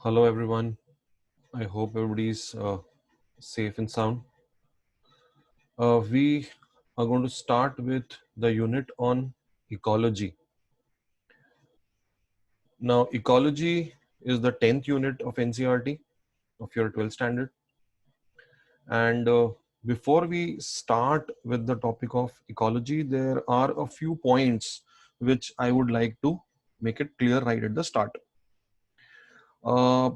Hello, everyone. I hope everybody's safe and sound. We are going to start with the unit on ecology. Now, ecology is the 10th unit of NCRT of your 12th standard. And before we start with the topic of ecology, there are a few points which I would like to make it clear right at the start. Uh,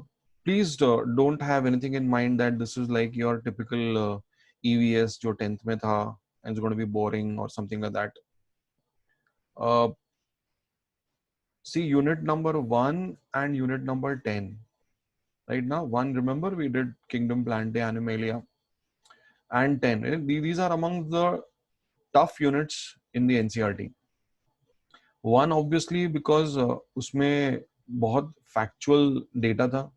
Please don't have anything in mind that this is like your typical EVS जो 10th में था and it's going to be boring or something like that. Uh, See unit number 1 and unit number 10. Right now, 1, remember we did Kingdom Plantae Animalia, and 10. These are among the tough units in the NCRT. 1 obviously because उसमें बहुत factual data था,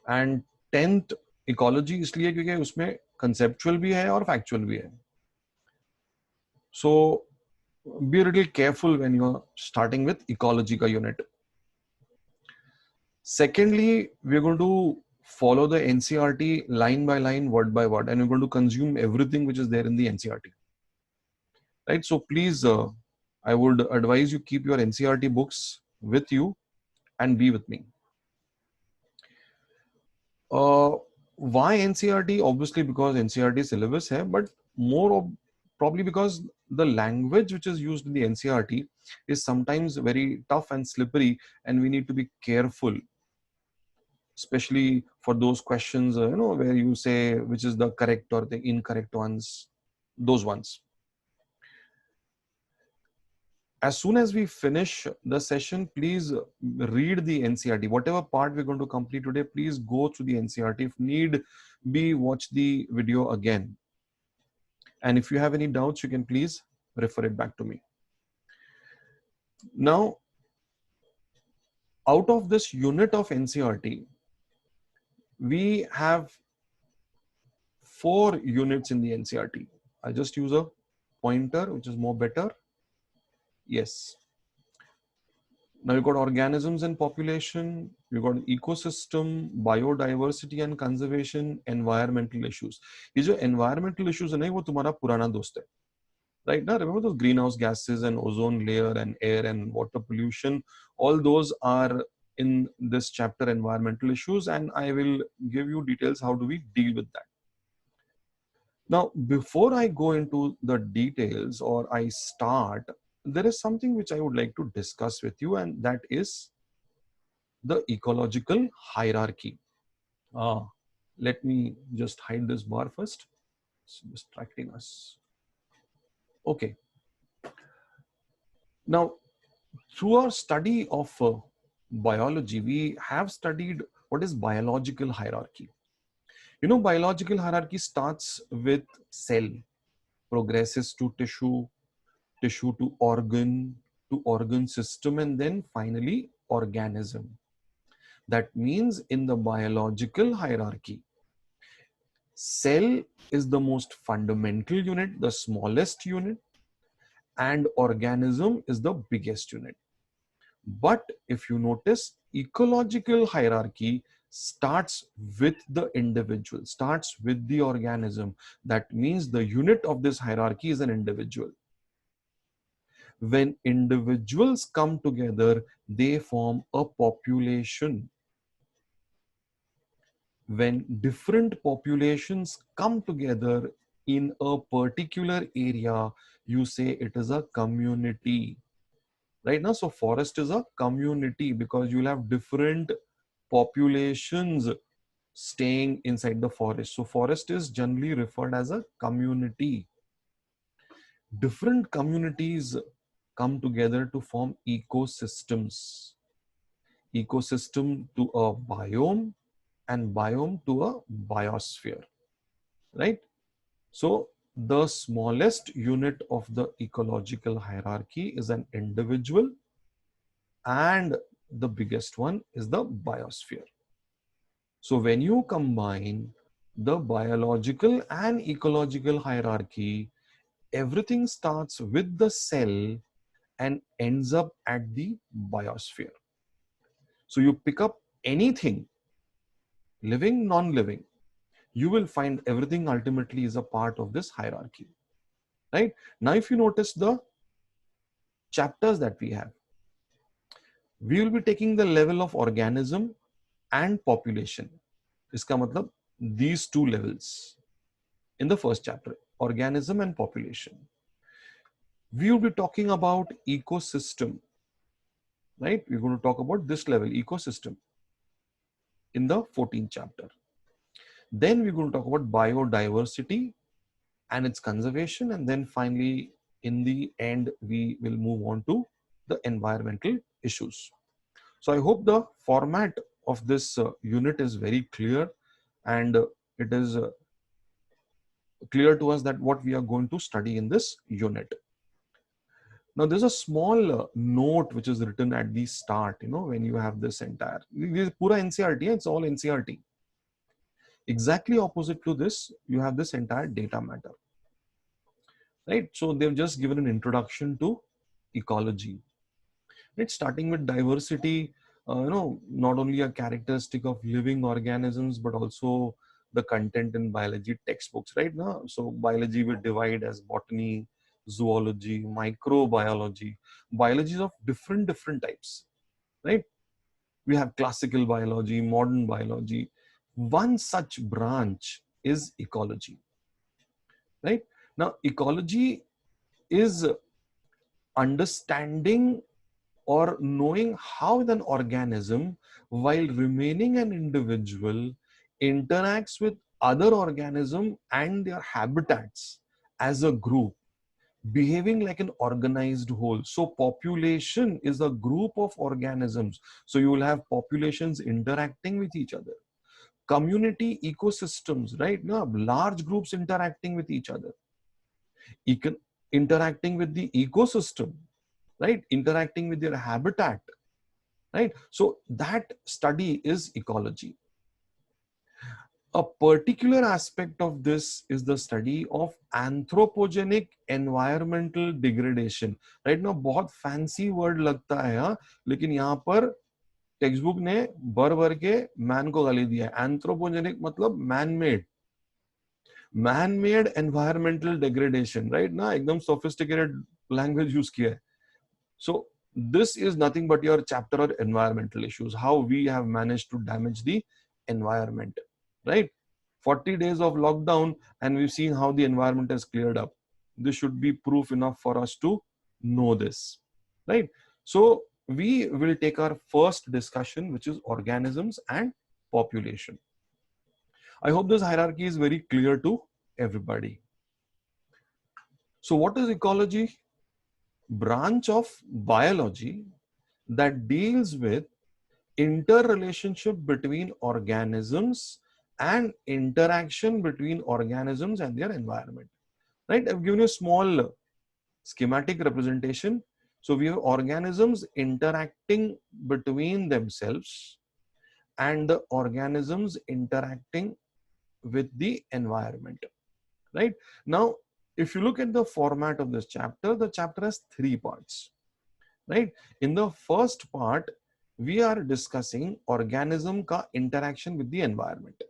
and 10th ecology इसलिए क्योंकि उसमें conceptual भी है और factual भी है. So be little careful when you are starting with ecology का unit. Secondly, we're going to follow the NCRT line by line, word by word, and we're going to consume everything which is there in the NCRT. Right? So please, I would advise you keep your NCRT books with you and be with me. Why NCRT? Obviously because NCRT syllabus hai, but more of probably because the language which is used in the NCRT is sometimes very tough and slippery, and we need to be careful, especially for those questions, where you say which is the correct or the incorrect ones, those ones. As soon as we finish the session, please read the NCRT. Whatever part we're going to complete today, please go through the NCRT. If need be, watch the video again. And if you have any doubts, you can please refer it back to me. Now, out of this unit of NCRT, we have 4 units in the NCRT. I'll just use a pointer, which is more better. Yes. Now you've got organisms and population, you've got ecosystem, biodiversity and conservation, environmental issues. ये जो environmental issues है ना, वो तुम्हारा पुराना दोस्त है. Right now, remember those greenhouse gases and ozone layer and air and water pollution, all those are in this chapter, environmental issues, and I will give you details how do we deal with that. Now, before I go into the details or I start, there is something which I would like to discuss with you, and that is the ecological hierarchy. Let me just hide this bar first. It's distracting us. Okay. Now, through our study of biology, we have studied what is biological hierarchy. You know, biological hierarchy starts with cell, progresses to tissue, tissue to organ system, and then finally organism. That means in the biological hierarchy, cell is the most fundamental unit, the smallest unit, and organism is the biggest unit. But if you notice, ecological hierarchy starts with the individual, starts with the organism. That means the unit of this hierarchy is an individual. When individuals come together, they form a population. When different populations come together in a particular area, you say it is a community. Right now, so forest is a community because you'll have different populations staying inside the forest. So forest is generally referred as a community. Different communities come together to form ecosystems. Ecosystem to a biome and biome to a biosphere, right? So the smallest unit of the ecological hierarchy is an individual, and the biggest one is the biosphere. So when you combine the biological and ecological hierarchy, everything starts with the cell and ends up at the biosphere. So you pick up anything, living, non-living, you will find everything ultimately is a part of this hierarchy, right? Now, if you notice the chapters that we have, we will be taking the level of organism and population. Iska matlab, these two levels in the first chapter, organism and population. We will be talking about ecosystem, right? We're going to talk about this level, ecosystem, in the 14th chapter. Then we're going to talk about biodiversity and its conservation. And then finally, in the end, we will move on to the environmental issues. So I hope the format of this unit is very clear, and it is clear to us that what we are going to study in this unit. Now, there's a small note which is written at the start, when you have this entire, this is pura NCERT, it's all NCERT. Exactly opposite to this, you have this entire data matter, right? So they've just given an introduction to ecology. It's starting with diversity, not only a characteristic of living organisms, but also the content in biology textbooks, right now. So biology will divide as botany, zoology, microbiology, biologies of different types, right? We have classical biology, modern biology. One such branch is ecology, right? Now, ecology is understanding or knowing how an organism, while remaining an individual, interacts with other organisms and their habitats as a group, behaving like an organized whole. So population is a group of organisms. So you will have populations interacting with each other. Community ecosystems, right? Now, large groups interacting with each other. Interacting with the ecosystem, right? Interacting with their habitat, right? So that study is ecology. A particular aspect of this is the study of anthropogenic environmental degradation. Right now, बहुत fancy word लगता है, हाँ, लेकिन यहाँ पर text ने भर के मैन को गाली दिया है. एंथ्रोपोजेनिक मतलब मैन मेड एनवायरमेंटल डेग्रेडेशन, राइट ना, एकदम सोफिस्टिकेटेड लैंग्वेज यूज किया है. So this is nothing but your chapter on environmental issues, how we have managed to damage the environment, right? 40 days of lockdown and we've seen how the environment has cleared up. This should be proof enough for us to know this, right? So we will take our first discussion, which is organisms and population. I hope this hierarchy is very clear to everybody. So what is ecology? Branch of biology that deals with interrelationship between organisms and interaction between organisms and their environment, right? I've given you a small schematic representation. So we have organisms interacting between themselves and the organisms interacting with the environment, right? Now, if you look at the format of this chapter, the chapter has 3 parts, right? In the first part, we are discussing organism ka interaction with the environment.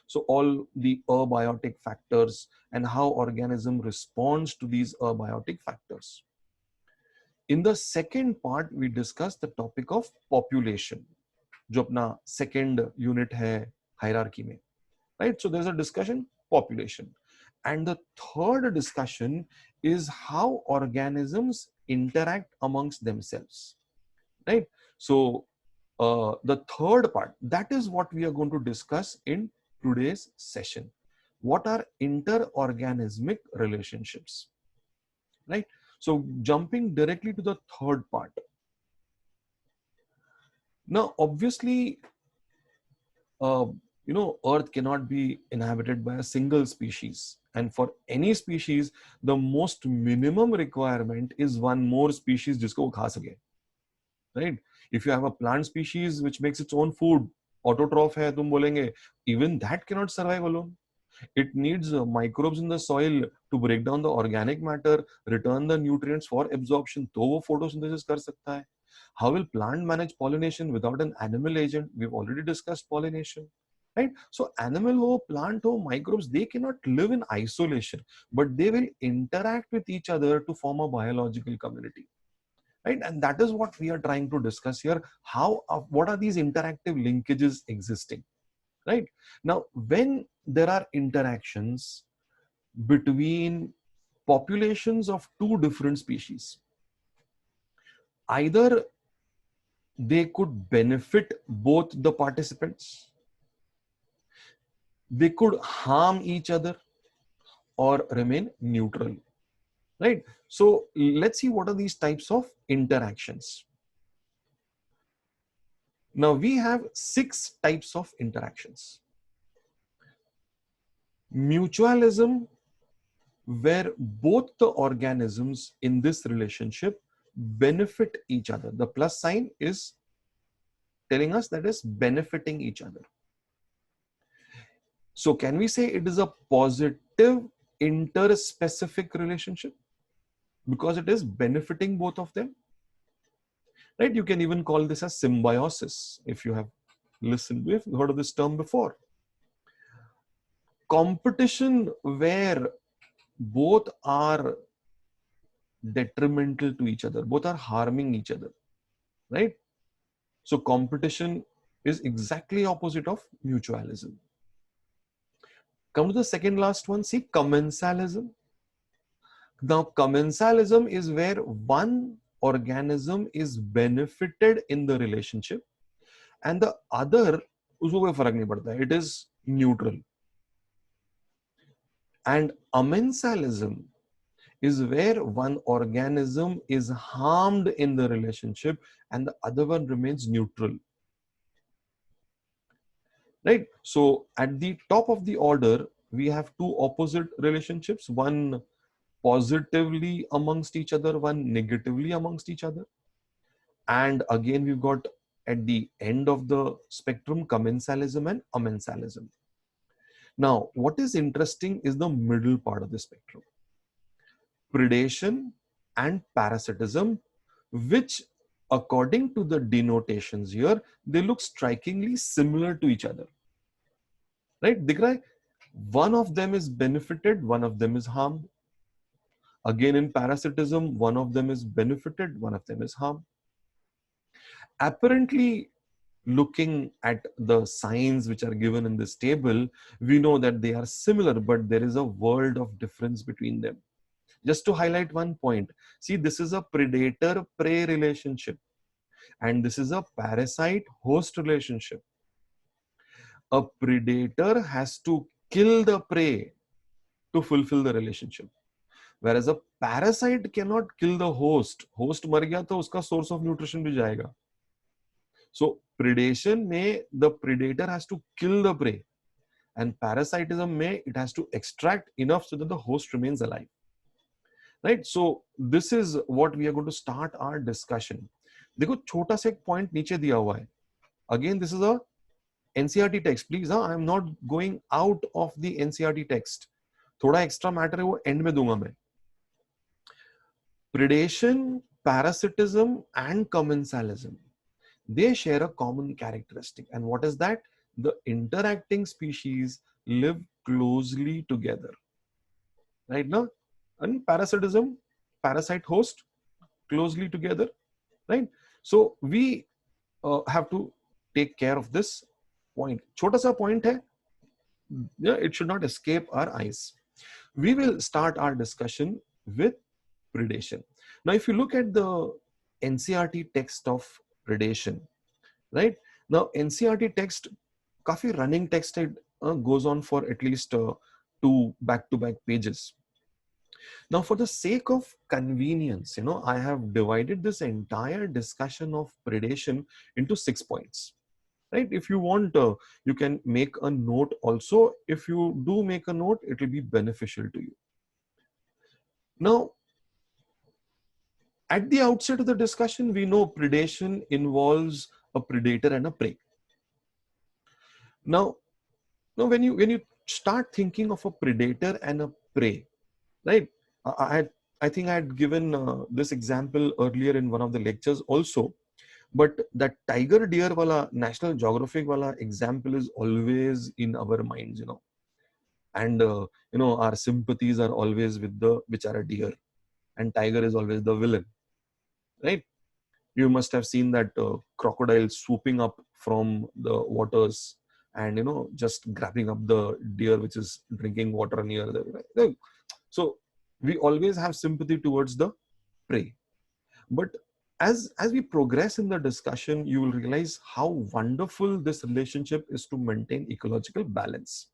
So all the abiotic factors and how organism responds to these abiotic factors. In the second part, we discuss the topic of population, जो अपना second unit है hierarchy में, right? So there's a discussion, population. And the third discussion is how organisms interact amongst themselves, right? So the third part, that is what we are going to discuss in today's session. What are interorganismic relationships, right? So jumping directly to the third part. Now, obviously, Earth cannot be inhabited by a single species. And for any species, the most minimum requirement is one more species जिसको वो खा सके, right? If you have a plant species which makes its own food, autotroph है, तुम बोलेंगे, even that cannot survive alone. It needs microbes in the soil to break down the organic matter, return the nutrients for absorption. तो वो photosynthesis कर सकता है. How will plant manage pollination without an animal agent? We've already discussed pollination, right? So animal or plant or microbes, they cannot live in isolation, but they will interact with each other to form a biological community, right? And that is what we are trying to discuss here. How, what are these interactive linkages existing, right? Now, when there are interactions between populations of two different species, either they could benefit both the participants, they could harm each other, or remain neutral, right? So let's see what are these types of interactions. Now we have 6 types of interactions. Mutualism, where both the organisms in this relationship benefit each other. The plus sign is telling us that is benefiting each other. So can we say it is a positive interspecific relationship because it is benefiting both of them, right? You can even call this as symbiosis if you have heard of this term before. Competition, where both are detrimental to each other, both are harming each other, right? So competition is exactly opposite of mutualism. Come to the second last one, see, commensalism. Now commensalism is where one organism is benefited in the relationship and the other, उसको कोई फर्क नहीं पड़ता, it is neutral. And amensalism is where one organism is harmed in the relationship and the other one remains neutral, right? So at the top of the order, we have two opposite relationships, one positively amongst each other, one negatively amongst each other. And again, we've got at the end of the spectrum, commensalism and amensalism. Now, what is interesting is the middle part of the spectrum. Predation and parasitism, which according to the denotations here, they look strikingly similar to each other. Right? दिख रहा है? One of them is benefited, one of them is harmed. Again, in parasitism, one of them is benefited, one of them is harmed. Apparently, looking at the signs which are given in this table, we know that they are similar, but there is a world of difference between them. Just to highlight one point, see, this is a predator-prey relationship, and this is a parasite-host relationship. A predator has to kill the prey to fulfill the relationship, whereas a parasite cannot kill the host. Host मर गया तो उसका source of nutrition भी जाएगा. So predation में the predator has to kill the prey, and parasitism में it has to extract enough so that the host remains alive. Right? So this is what we are going to start our discussion. देखो छोटा सा एक point नीचे दिया हुआ है. Again, this is a NCERT text. Please, I am not going out of the NCERT text. थोड़ा extra matter है वो end में दूंगा मैं. Predation, parasitism, and commensalism, they share a common characteristic. And what is that? The interacting species live closely together. Right now, and parasitism, parasite host, closely together. Right? So we have to take care of this point. Chota sa point hai, yeah, it should not escape our eyes. We will start our discussion with predation. Now, if you look at the NCERT text of predation, right? Now, NCERT text, काफी running text goes on for at least 2 back-to-back pages. Now, for the sake of convenience, I have divided this entire discussion of predation into 6 points. Right? If you want, you can make a note also. If you do make a note, it will be beneficial to you. Now, at the outset of the discussion, we know predation involves a predator and a prey. Now when you start thinking of a predator and a prey, right? I think I had given this example earlier in one of the lectures also. But that tiger deer wala National Geographic wala example is always in our minds, and our sympathies are always with the bichara deer, and tiger is always the villain, right? You must have seen that crocodile swooping up from the waters and just grabbing up the deer which is drinking water near the right? So we always have sympathy towards the prey. But as we progress in the discussion, you will realize how wonderful this relationship is to maintain ecological balance.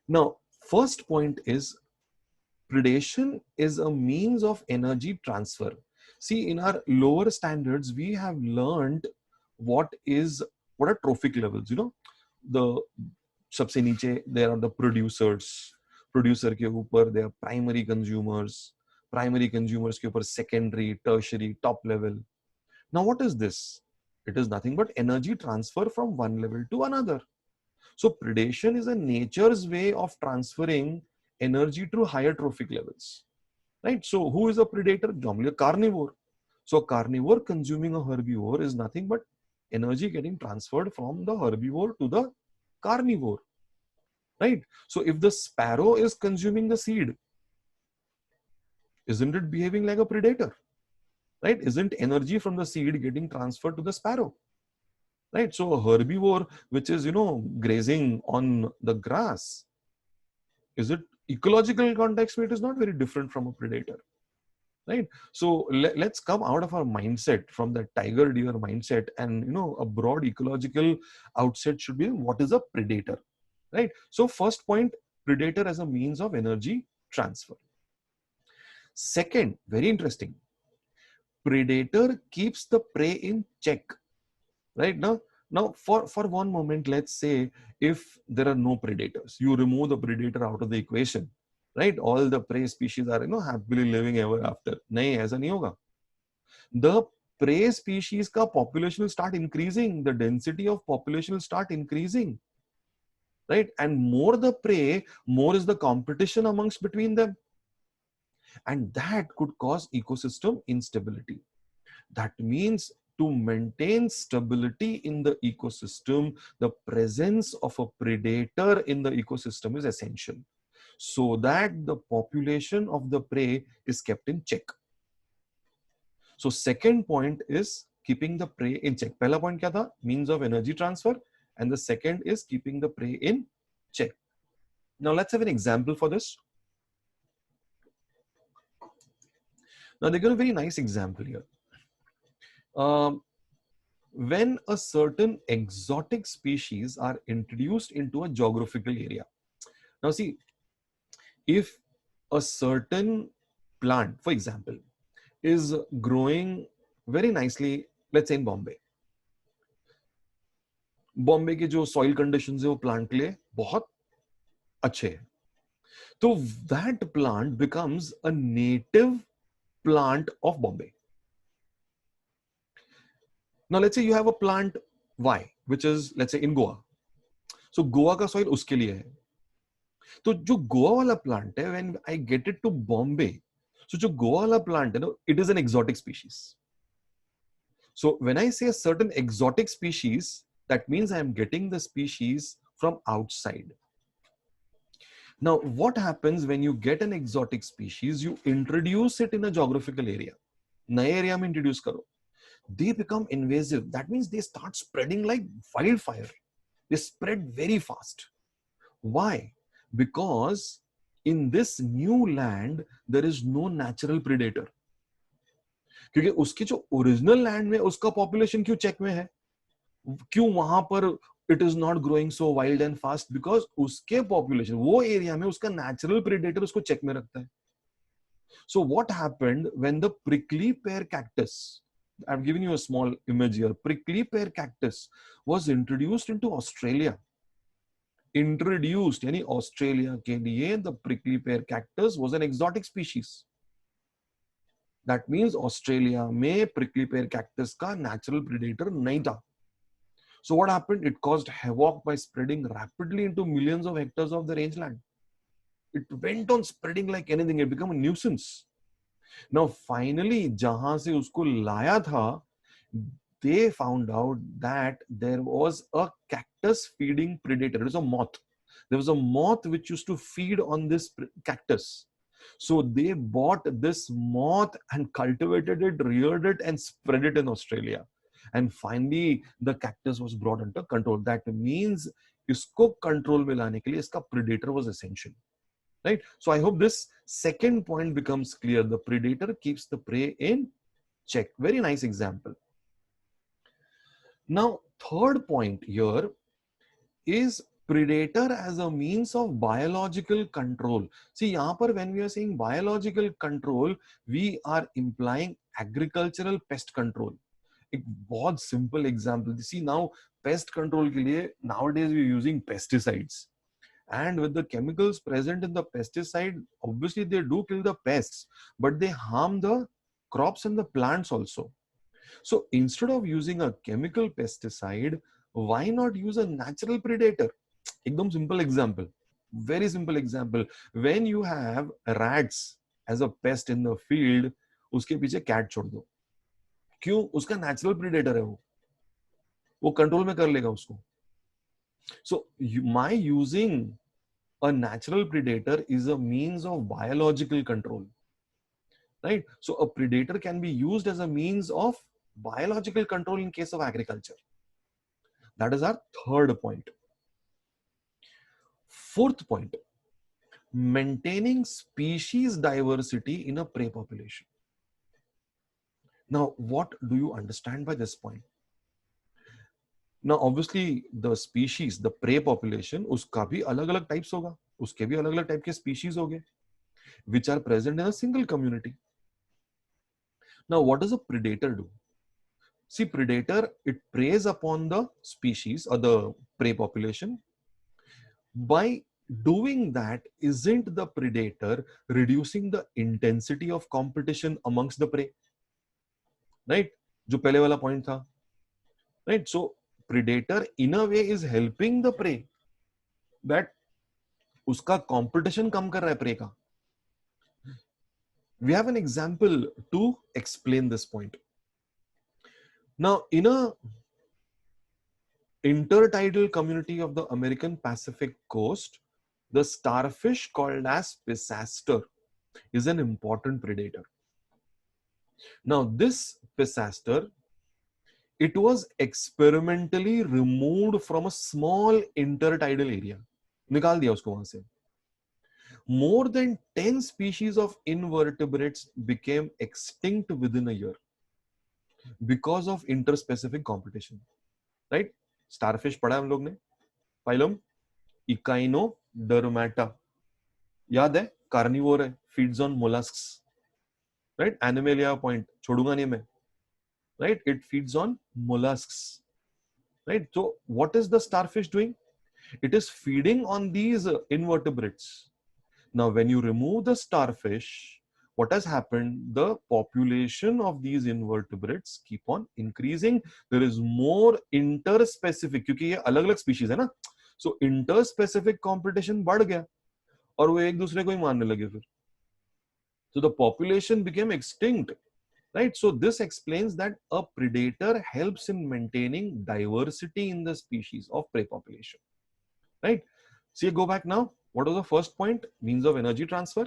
Now, first point is predation is a means of energy transfer. See, in our lower standards, we have learned what are trophic levels. The सबसे नीचे there are the producers. Producer के ऊपर there are primary consumers के ऊपर secondary, tertiary, top level. Now, what is this? It is nothing but energy transfer from one level to another. So predation is a nature's way of transferring energy to higher trophic levels, right? So who is a predator? Normally a carnivore. So a carnivore consuming a herbivore is nothing but energy getting transferred from the herbivore to the carnivore, right? So if the sparrow is consuming the seed, isn't it behaving like a predator, right? Isn't energy from the seed getting transferred to the sparrow? Right, so a herbivore which is grazing on the grass, is it ecological context? It is not very different from a predator, right? So let's come out of our mindset from the tiger deer mindset, and a broad ecological outset should be what is a predator, right? So first point, predator as a means of energy transfer. Second, very interesting, predator keeps the prey in check. Right now, for one moment, let's say if there are no predators, you remove the predator out of the equation, right? All the prey species are happily living ever after. नहीं, ऐसा नहीं होगा. The prey species का population will start increasing. The density of population will start increasing, right? And more the prey, more is the competition amongst between them, and that could cause ecosystem instability. That means to maintain stability in the ecosystem, the presence of a predator in the ecosystem is essential so that the population of the prey is kept in check. So second point is keeping the prey in check. Pehla point kya tha? Means of energy transfer. And the second is keeping the prey in check. Now let's have an example for this. Now they got a very nice example here. When a certain exotic species are introduced into a geographical area. Now see, if a certain plant, for example, is growing very nicely, let's say in Bombay. Bombay के जो soil conditions है वो plant के लिए बहुत अच्छे हैं, तो that plant becomes a native plant of Bombay. Now let's say you have a plant Y, which is let's say in Goa. So Goa का soil उसके लिए है. तो जो गोवा वाला प्लांट है, when I get it to Bombay, so जो गोवा वाला प्लांट है, it is an exotic species. So when I say a certain exotic species, that means I am getting the species from outside. Now, what happens when you get an exotic species? You introduce it in a geographical area. नए area में introduce करो. They become invasive. That means they start spreading like wildfire. They spread very fast. Why? Because in this new land, there is no natural predator. क्योंकि उसके जो original land में उसका population क्यों check में है? क्यों वहां पर it is not growing so wild and fast? Because उसके population, वो एरिया में उसका natural predator उसको चेक में रखता है. So what happened when the prickly pear cactus, I've given you a small image here, prickly pear cactus was introduced into Australia. Introduced, यानी Australia के लिए the prickly pear cactus was an exotic species. That means Australia में prickly pear cactus का natural predator नहीं था. So what happened? It caused havoc by spreading rapidly into millions of hectares of the rangeland. It went on spreading like anything. It became a nuisance. Now finally, जहां से उसको लाया था, they found out that there was a cactus feeding predator. It was a moth. There was a moth which used to feed on this cactus. So they bought this moth and cultivated it, reared it, and spread it in Australia. And finally, the cactus was brought under control. That means इसको control में लाने के लिए इसका predator was essential. Right? So I hope this second point becomes clear. The predator keeps the prey in check. Very nice example. Now, third point here is predator as a means of biological control. See, यहाँ पर when we are saying biological control, we are implying agricultural pest control. एक बहुत simple example. See, now pest control के लिए nowadays we are using pesticides. And with the chemicals present in the pesticide, obviously they do kill the pests, but they harm the crops and the plants also. So instead of using a chemical pesticide, why not use a natural predator? Ekdam simple example. Very simple example. When you have rats as a pest in the field, उसके पीछे cat छोड़ दो. क्यों? उसका natural predator है वो control में कर लेगा उसको. So my using a natural predator is a means of biological control. Right? So a predator can be used as a means of biological control in case of agriculture. That is our third point. Fourth point, maintaining species diversity in a prey population. Now, what do you understand by this point? Now, obviously, the species, the prey population, उसका भी अलग-अलग types होगा, उसके भी अलग-अलग type के species होंगे, which are present in a single community. Now, what does a predator do? See, predator, it preys upon the species or the prey population. By doing that, isn't the predator reducing the intensity of competition amongst the prey? Right? जो पहले वाला point था. Right? So, predator in a way is helping the prey that उसका competition कम कर रहा है prey का. We have an example to explain this point. Now, in a intertidal community of the American Pacific coast, the starfish called as pisaster is an important predator. Now, this pisaster, it was experimentally removed from a small intertidal area. निकाल दिया उसको वहां से. More than 10 species of invertebrates became extinct within a year because of interspecific competition. Right? Starfish पढ़ा हम लोग ने. Phylum Echinodermata. याद है? Carnivore है. Feeds on mollusks. Right? Animalia point. छोड़ूंगा नहीं मैं. Right? It feeds on mollusks. Right? So what is the starfish doing? It is feeding on these invertebrates. Now, when you remove the starfish, what has happened? The population of these invertebrates keep on increasing. There is more interspecific, क्योंकि ये अलग-अलग species है ना? So interspecific competition बढ़ गया और वो एक दूसरे को ही मारने लगे फिर. So the population became extinct. Right? So this explains that a predator helps in maintaining diversity in the species of prey population. Right? See, go back now. What was the first point? Means of energy transfer.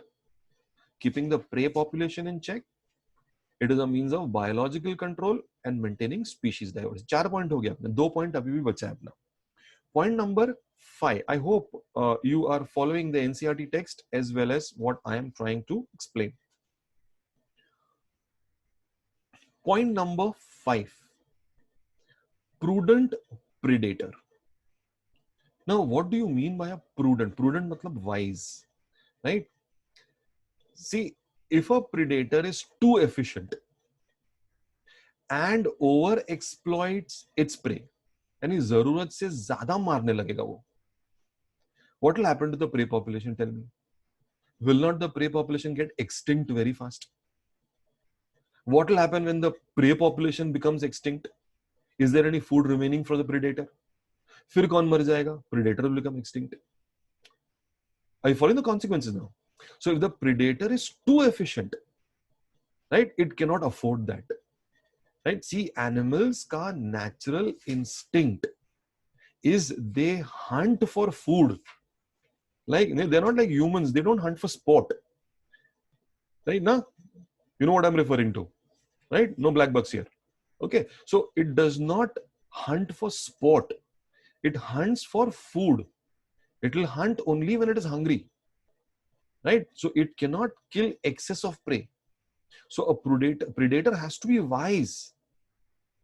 Keeping the prey population in check. It is a means of biological control and maintaining species diversity. 4 point हो गया अपने. 2 point अभी भी बचा है अपना. Point number 5. I hope you are following the NCERT text as well as what I am trying to explain. Point number 5. Prudent predator. Now, what do you mean by a prudent? Prudent matlab wise, right? See, if a predator is too efficient and over exploits its prey, यानी जरूरत से ज्यादा मारने लगेगा वो, what will happen to the prey population? Tell me. Will not the prey population get extinct very fast? What will happen when the prey population becomes extinct? Is there any food remaining for the predator? फिर कौन मर जाएगा? Predator will become extinct. Are you following the consequences now? So if the predator is too efficient, right, it cannot afford that. right? See, animals ka natural instinct is they hunt for food. Like they're not like humans. They don't hunt for sport, right? Now, you know what I'm referring to, right? No black bucks here. Okay, so it does not hunt for sport. It hunts for food. It will hunt only when it is hungry, right? So it cannot kill excess of prey. So a predator has to be wise.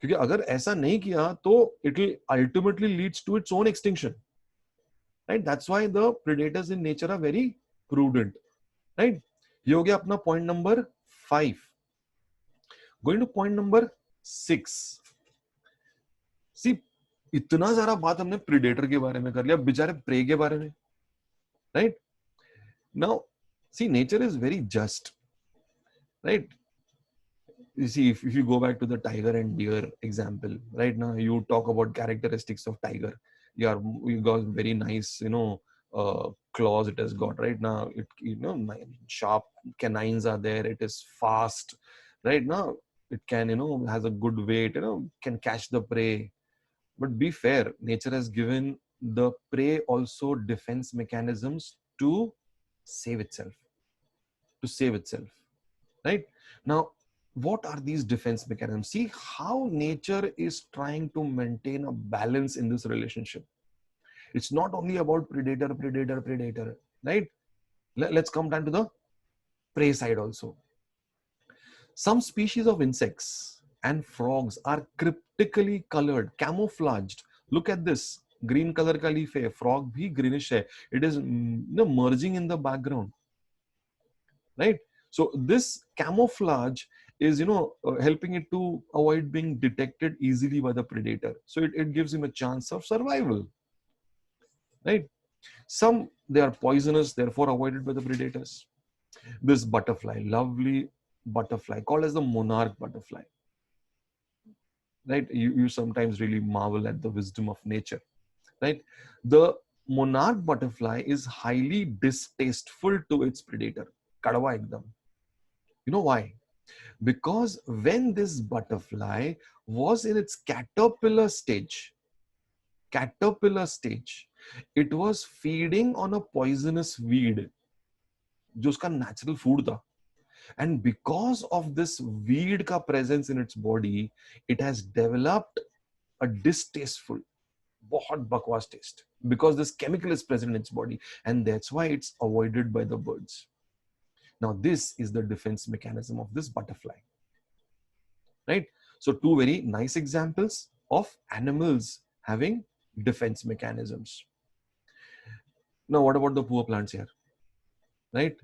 क्योंकि अगर ऐसा नहीं किया तो it will ultimately leads to its own extinction, right? That's why the predators in nature are very prudent, right? ये हो गया अपना point number 5. Going to point number 6. See, इतना सारा बात हमने predator के बारे में कर लिया, बेचारे prey के बारे में, right? Now, see, nature is very just, right? You see, if you go back to the tiger and deer example, right now you talk about characteristics of tiger. You got very nice, claws it has got. Right now, sharp canines are there. It is fast. Right now, it can, has a good weight. Can catch the prey. But be fair, nature has given the prey also defense mechanisms to save itself. To save itself. Right now, what are these defense mechanisms? See how nature is trying to maintain a balance in this relationship. It's not only about predator, right? Let's come down to the prey side also. Some species of insects and frogs are cryptically colored, camouflaged. Look at this. Green color ka leaf hai, frog bhi greenish hai. It is merging in the background, right? So this camouflage is helping it to avoid being detected easily by the predator. So it gives him a chance of survival, right? Some, they are poisonous, therefore avoided by the predators. This butterfly, lovely butterfly called as the monarch butterfly, right? You sometimes really marvel at the wisdom of nature, right? The monarch butterfly is highly distasteful to its predator. Kadwa ekdam. You know why? Because when this butterfly was in its caterpillar stage, it was feeding on a poisonous weed, जो उसका natural food था. And because of this weed का presence in its body, it has developed a distasteful, बहुत बकवास taste, because this chemical is present in its body, and that's why it's avoided by the birds. Now, this is the defense mechanism of this butterfly. Right? So two very nice examples of animals having defense mechanisms. Now, what about the poor plants here? Right?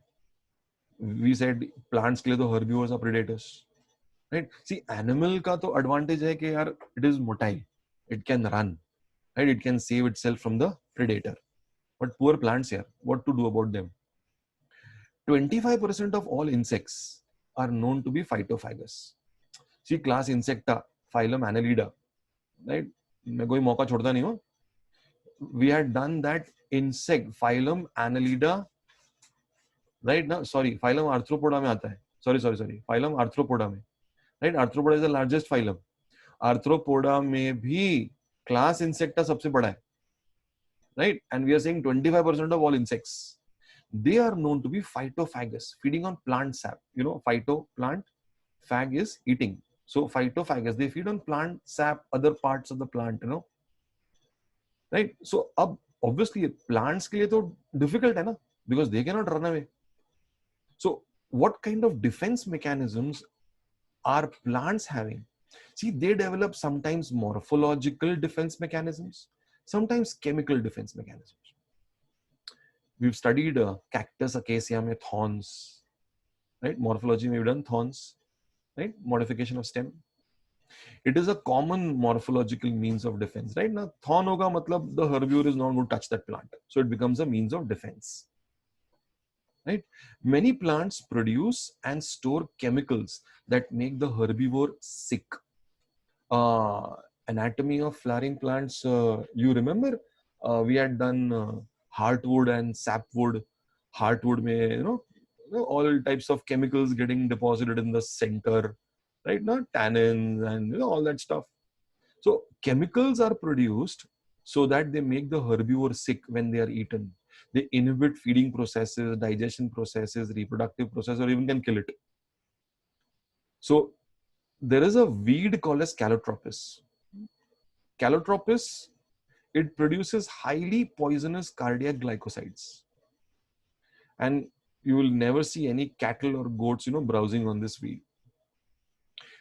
We said plants के लिए तो herbivores are predators. Right? See, animal का तो advantage है कि यार it is motile. It can run. Right? It can save itself from the predator. But poor plants here, what to do about them? 25% of all insects are known to be phytophagous. See, class Insecta, phylum Annelida, right? मैं कोई मौका छोड़ता नहीं हूँ. We had done that insect phylum Annelida, right? Now, sorry, phylum Arthropoda में आता है. Sorry. Phylum Arthropoda में, right? Arthropoda is the largest phylum. Arthropoda में भी class Insecta सबसे बड़ा है, right? And we are saying 25% of all insects, they are known to be phytophagous, feeding on plant sap. Phyto, plant, phag is eating. So phytophagous, they feed on plant sap, other parts of the plant, right? So obviously plants के लिए तो difficult है ना, because they cannot run away. So what kind of defense mechanisms are plants having? See, they develop sometimes morphological defense mechanisms, sometimes chemical defense mechanisms. We've studied cactus, acacia में thorns, right? Morphology we've done thorns, right? Modification of stem. It is a common morphological means of defense, right? Now, thorn hoga matlab the herbivore is not going to touch that plant. So it becomes a means of defense, right? Many plants produce and store chemicals that make the herbivore sick. Anatomy of flowering plants, you remember? We had done heartwood and sapwood. Heartwood may, all types of chemicals getting deposited in the center, right? Now tannins and all that stuff. So chemicals are produced so that they make the herbivore sick when they are eaten. They inhibit feeding processes, digestion processes, reproductive process, or even can kill it. So there is a weed called as Calotropis. Calotropis, it produces highly poisonous cardiac glycosides. And you will never see any cattle or goats, browsing on this weed.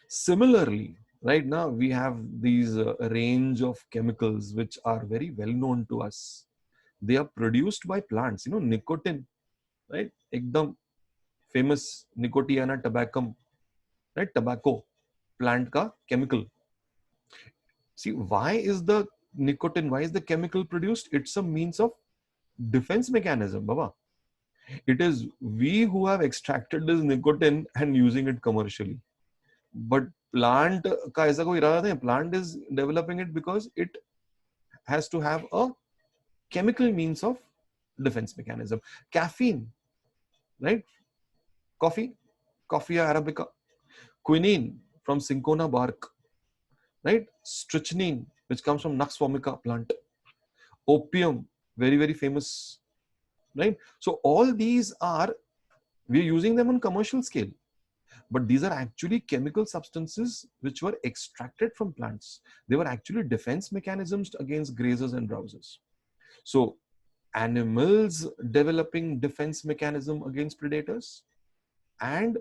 Similarly, right now we have these range of chemicals which are very well known to us. They are produced by plants. Nicotine, right? Ekdam famous Nicotiana tabacum, right? Tobacco plant ka chemical. See, why is the nicotine? Why is the chemical produced? It's a means of defense mechanism, Baba. It is we who have extracted this nicotine and using it commercially. But plant का ऐसा कोई इरादा नहीं. Plant is developing it because it has to have a chemical means of defense mechanism. Caffeine, right? Coffee, Coffea arabica. Quinine from cinchona bark, right? Strychnine, which comes from Nux vomica plant. Opium, very, very famous, right? So all these are, we're using them on commercial scale. But these are actually chemical substances which were extracted from plants. They were actually defense mechanisms against grazers and browsers. So animals developing defense mechanism against predators and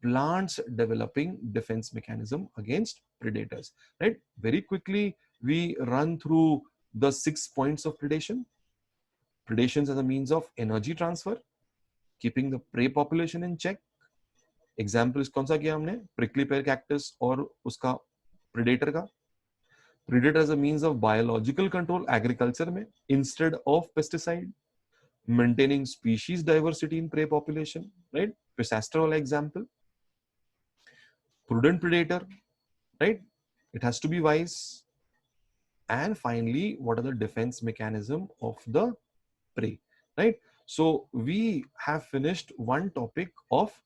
plants developing defense mechanism against predators, right? Very quickly, we run through the 6 points of predation. Predations as a means of energy transfer, keeping the prey population in check. Example कौन सा किया हमने? Prickly pair cactus और उसका predator का. Predator as a means of biological control agriculture में instead of pesticide, maintaining species diversity in prey population, right? Pisaster वाला example. prudent predator, right? It has to be wise. And finally, what are the defense mechanism of the prey, right? So we have finished one topic of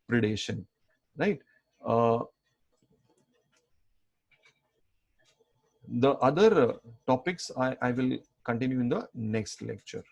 predation, right? The other topics I will continue in the next lecture.